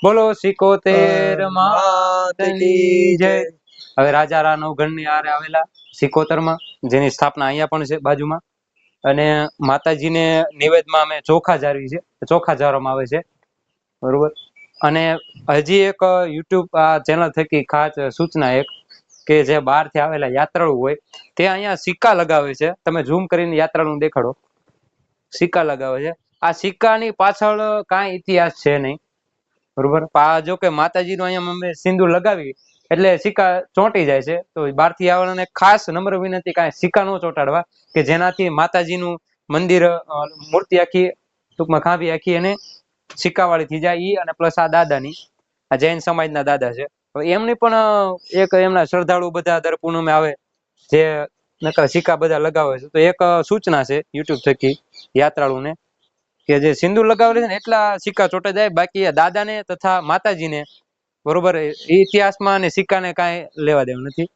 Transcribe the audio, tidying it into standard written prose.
બોલો સિકોતેર માત માતની કી જય। જય। હવે રાજા રા નવઘણની આરે આવેલા સિકોતર માં, જેની સ્થાપના અહીંયા પણ છે બાજુમાં। અને માતાજીને નિવેદમાં અમે ચોખા જાળવી છે, ચોખા જાળવામાં આવે છે, બરોબર। અને હજી એક યુટ્યુબ આ ચેનલ થકી ખાસ સૂચના એક, કે જે બહારથી આવેલા યાત્રાળુ હોય તે અહીંયા સિક્કા લગાવે છે। તમે ઝૂમ કરીને યાત્રાળુ દેખાડો, સિક્કા લગાવે છે। આ સિક્કાની પાછળ કાંઈ ઇતિહાસ છે નહીં, બરોબર। આ જો કે માતાજીનું અહીંયા અમે સિંદૂર લગાવી એટલે સિક્કા ચોંટી જાય છે, તો બહારથી આવવાને ખાસ નમ્ર વિનંતી, કાંઈ સિક્કા ન ચોંટાડવા, કે જેનાથી માતાજીનું મંદિર, મૂર્તિ આખી, ટૂંકમાં ખાંભી આખી અને સિક્કાવાળી થઈ જાય। ઈ અને પ્લસ આ દાદાની, આ જૈન સમાજના દાદા છે। હવે એમની પણ એક એમના શ્રદ્ધાળુ બધા દર પૂનમે આવે, જે નકર સિક્કા બધા લગાવે છે, તો એક સૂચના છે યુટ્યુબ થકી યાત્રાળુને, કે જે સિંદૂર લગાવેલું છે ને એટલા સિક્કા ચોંટે જાય, બાકી દાદાને તથા માતાજીને, બરોબર, એ ઇતિહાસમાં અને સિક્કાને કાંઈ લેવા દેવા નથી।